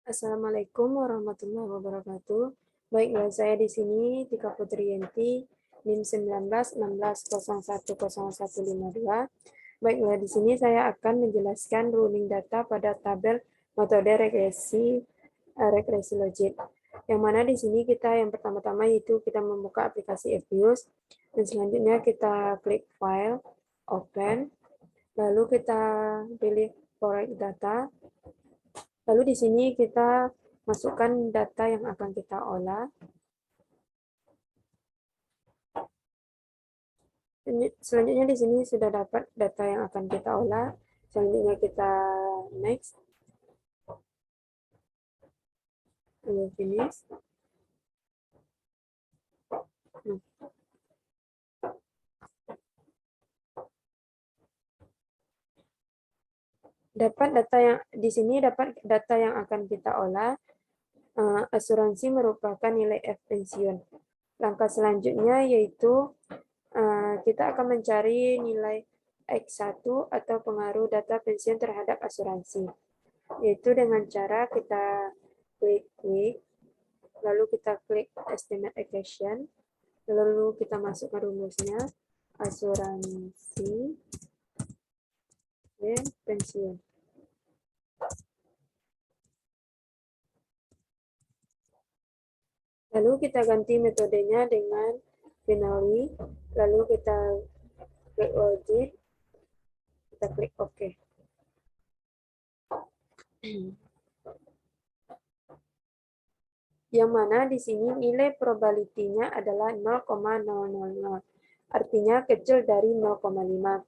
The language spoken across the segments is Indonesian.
Assalamualaikum warahmatullahi wabarakatuh. Baiklah, saya di sini Tika Putriyanti, NIM 1916010152. Baiklah, di sini saya akan menjelaskan ruling data pada tabel metode regresi logit. Yang mana di sini kita yang pertama-tama yaitu kita membuka aplikasi Evius, dan selanjutnya kita klik file, open, lalu kita pilih correct data. Lalu di sini kita masukkan data yang akan kita olah. Selanjutnya di sini sudah dapat data yang akan kita olah. Selanjutnya kita next, lalu finish. Dapat data yang di sini dapat data yang akan kita olah. Asuransi merupakan nilai F pensiun. Langkah selanjutnya yaitu kita akan mencari nilai X1 atau pengaruh data pensiun terhadap asuransi, yaitu dengan cara kita klik, lalu kita klik estimate equation, lalu kita masukkan rumusnya asuransi dan pensiun. Lalu kita ganti metodenya dengan finally, lalu kita klik login, kita klik OK. Yang mana di sini nilai probability-nya adalah 0,000. Artinya kecil dari 0,5.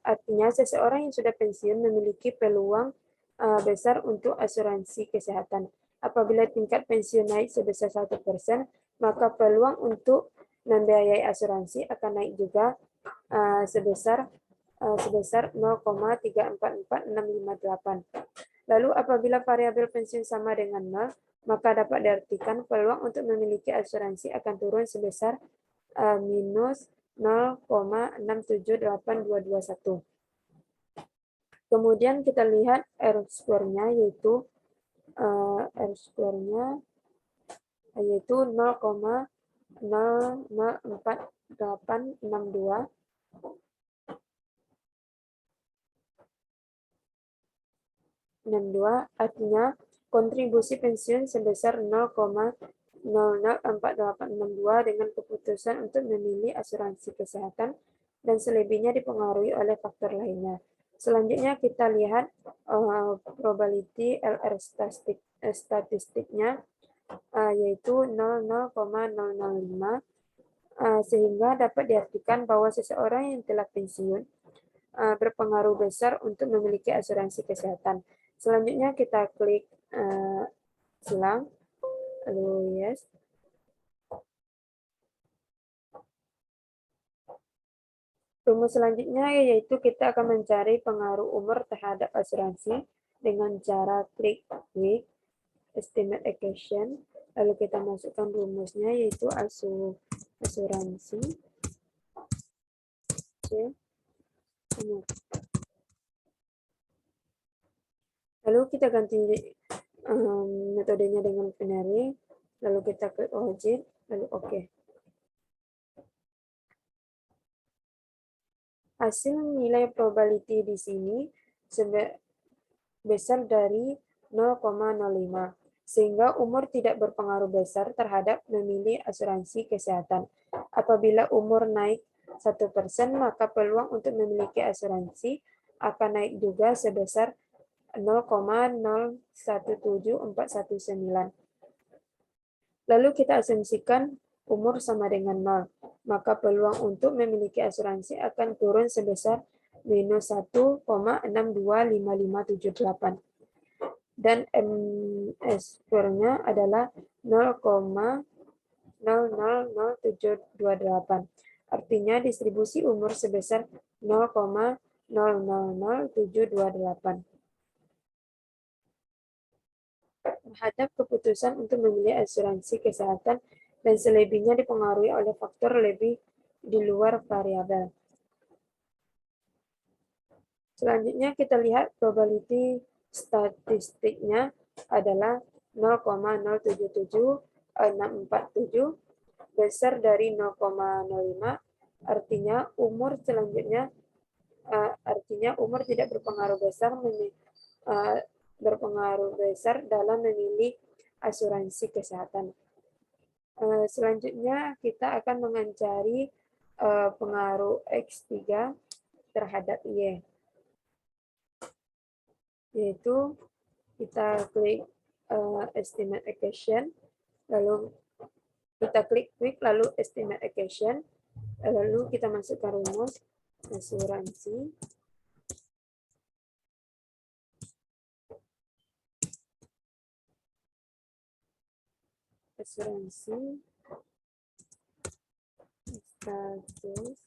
Artinya seseorang yang sudah pensiun memiliki peluang besar untuk asuransi kesehatan. Apabila tingkat pensiun naik sebesar 1%, maka peluang untuk membiayai asuransi akan naik juga sebesar 0,344658. Lalu apabila variabel pensiun sama dengan 0, maka dapat diartikan peluang untuk memiliki asuransi akan turun sebesar minus 0,678221. Kemudian kita lihat R-square-nya yaitu R-square-nya yaitu 0,004862. Artinya kontribusi pensiun sebesar 0,004862 dengan keputusan untuk memilih asuransi kesehatan dan selebihnya dipengaruhi oleh faktor lainnya. Selanjutnya kita lihat probability LR statistiknya yaitu 0,005 sehingga dapat diartikan bahwa seseorang yang telah pensiun berpengaruh besar untuk memiliki asuransi kesehatan. Selanjutnya kita klik silang, lalu yes. Rumus selanjutnya yaitu kita akan mencari pengaruh umur terhadap asuransi dengan cara klik estimate equation, lalu kita masukkan rumusnya yaitu asuransi umur. Lalu kita ganti metodenya dengan binary, lalu kita klik login, lalu OK. Hasil nilai probability di sini besar dari 0,05, sehingga umur tidak berpengaruh besar terhadap memilih asuransi kesehatan. Apabila umur naik 1%, maka peluang untuk memiliki asuransi akan naik juga sebesar 0,017419. Lalu kita asumsikan umur sama dengan 0, maka peluang untuk memiliki asuransi akan turun sebesar minus 1,625578. Dan MS-nya adalah 0,000728. Artinya distribusi umur sebesar 0,000728. Terhadap keputusan untuk memilih asuransi kesehatan dan selebihnya dipengaruhi oleh faktor lebih di luar variabel. Selanjutnya kita lihat probability statistiknya adalah 0,077647 besar dari 0,05, artinya umur selanjutnya artinya umur tidak berpengaruh besar dalam memilih asuransi kesehatan. Selanjutnya kita akan mencari pengaruh X3 terhadap Y, yaitu kita klik estimate equation, lalu kita klik lalu estimate equation, lalu kita masukkan rumus asuransi status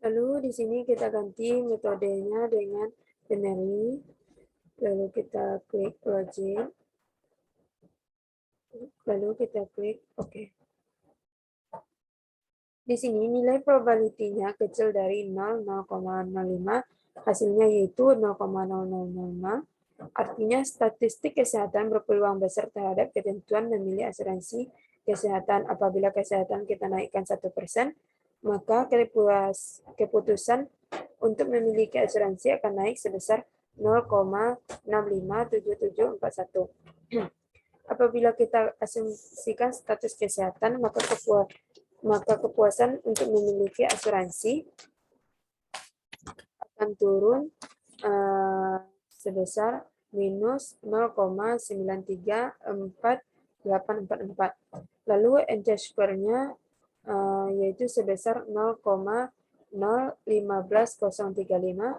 lalu di sini kita ganti metodenya dengan binary, lalu kita klik login, lalu kita klik OK. Di sini nilai probability-nya kecil dari 0,05, hasilnya yaitu 0,0005. Artinya statistik kesehatan berpeluang besar terhadap ketentuan memilih asuransi kesehatan. Apabila kesehatan kita naikkan 1%, maka keputusan untuk memiliki asuransi akan naik sebesar 0,657741. Apabila kita asumsikan status kesehatan, maka kepuasan untuk memiliki asuransi akan turun sebesar minus 0,934844. Lalu NC-score-nya yaitu sebesar 0,015035.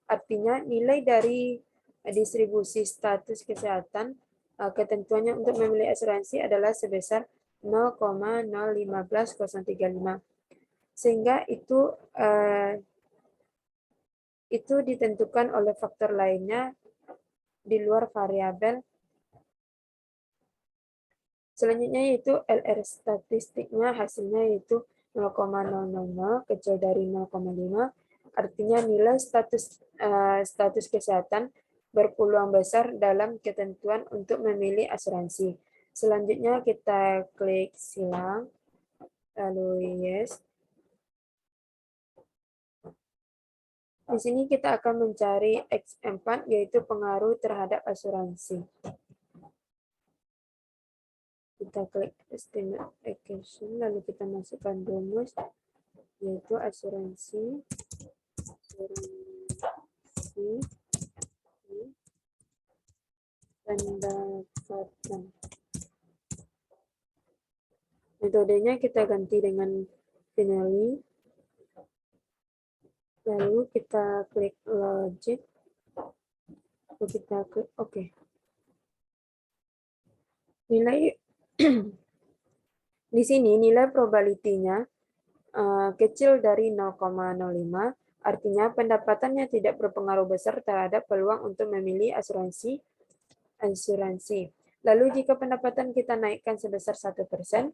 Artinya nilai dari distribusi status kesehatan ketentuannya untuk memilih asuransi adalah sebesar 0,015035. Sehingga itu ditentukan oleh faktor lainnya di luar variabel. Selanjutnya yaitu LR statistiknya, hasilnya yaitu 0,000 kecil dari 0,5. Artinya nilai status kesehatan berpeluang besar dalam ketentuan untuk memilih asuransi. Selanjutnya kita klik silang, lalu yes. Di sini kita akan mencari X4, yaitu pengaruh terhadap asuransi. Kita klik estimate equation, lalu kita masukkan rumus, yaitu asuransi pendapatan. Metodenya kita ganti dengan binary. Lalu kita klik logic, lalu kita klik OK. Nilai di sini nilai probability-nya kecil dari 0,05, artinya pendapatannya tidak berpengaruh besar terhadap peluang untuk memilih asuransi. Lalu jika pendapatan kita naikkan sebesar 1%,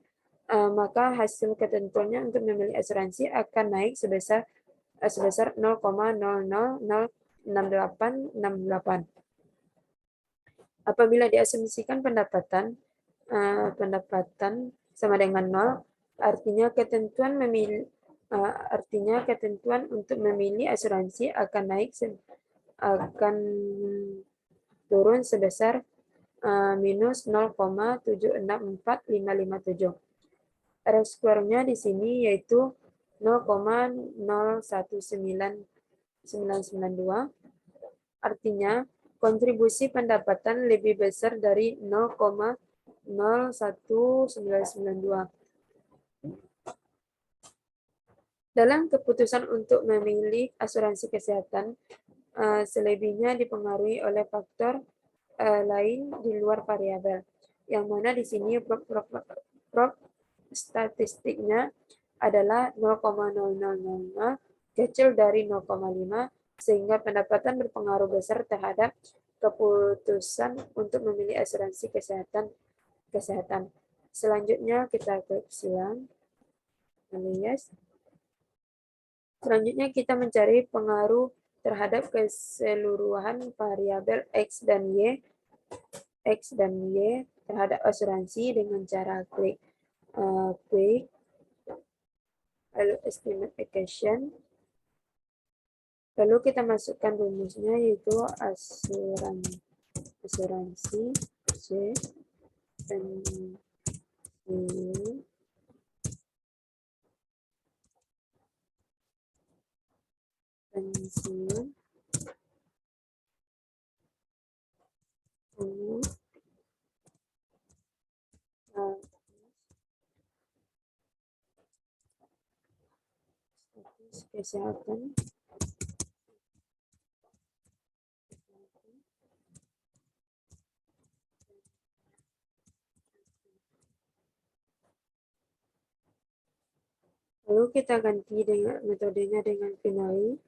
maka hasil ketentuannya untuk memilih asuransi akan naik sebesar 0,006868. Apabila diasumsikan pendapatan sama dengan 0, artinya ketentuan untuk memilih asuransi akan turun sebesar minus 0,764557. R-square-nya di sini yaitu 0,019992. Artinya kontribusi pendapatan lebih besar dari 0,01992. Dalam keputusan untuk memilih asuransi kesehatan, selebihnya dipengaruhi oleh faktor lain di luar variabel, yang mana di sini statistiknya adalah 0,0005 kecil dari 0,5, sehingga pendapatan berpengaruh besar terhadap keputusan untuk memilih asuransi kesehatan. Selanjutnya kita klik silang. Alias. Selanjutnya kita mencari pengaruh terhadap keseluruhan variabel X dan Y terhadap asuransi dengan cara klik lalu estimate equation. Lalu kita masukkan rumusnya yaitu asuransi C pensiun status kesehatan lalu kita ganti dengan metodenya dengan finally.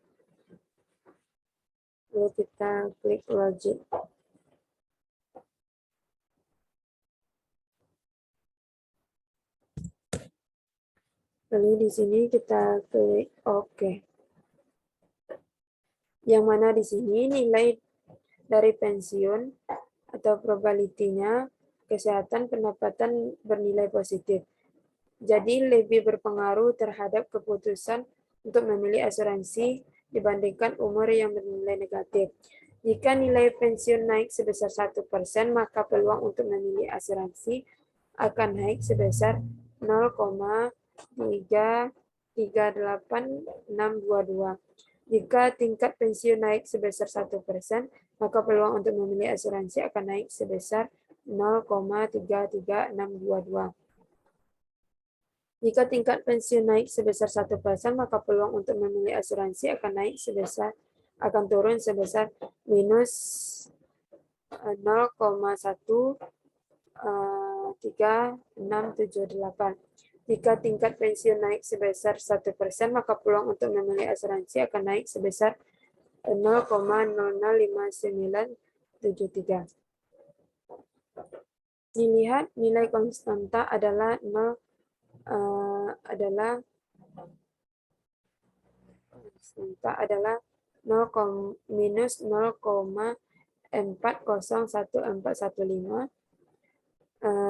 Lalu kita klik logic. Lalu di sini kita klik OK. Yang mana di sini nilai dari pensiun atau probability-nya kesehatan pendapatan bernilai positif. Jadi lebih berpengaruh terhadap keputusan untuk memilih asuransi dibandingkan umur yang bernilai negatif. Jika nilai pensiun naik sebesar 1%, maka peluang untuk memilih asuransi akan naik sebesar 0,3386622. Jika tingkat pensiun naik sebesar 1%, maka peluang untuk memilih asuransi akan naik sebesar 0,33622. Jika tingkat pensiun naik sebesar 1%, maka peluang untuk memilih asuransi akan turun sebesar minus 0,13678. Jika tingkat pensiun naik sebesar 1%, maka peluang untuk memilih asuransi akan naik sebesar 0,005973. Dilihat nilai konstanta adalah minus 0,401415.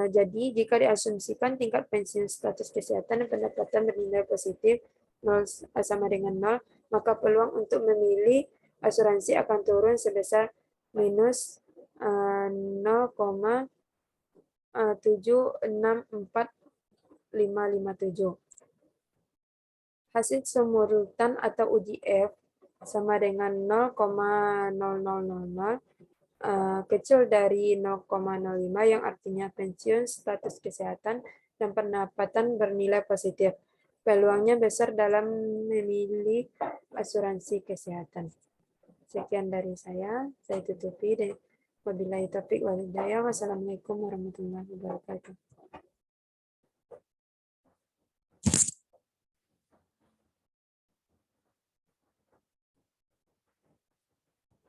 Jadi jika diasumsikan tingkat pensiun status kesehatan dan pendapatan bernilai positif 0 sama dengan 0, maka peluang untuk memilih asuransi akan turun sebesar minus 0,764557. Hasil sum urutan atau uji F sama dengan 0,0000 kecil dari 0,05 yang artinya pensiun, status kesehatan, dan pendapatan bernilai positif. Peluangnya besar dalam memilih asuransi kesehatan. Sekian dari saya tutupi. Wabillahi taufiq wal hidayah. Wassalamualaikum warahmatullahi wabarakatuh.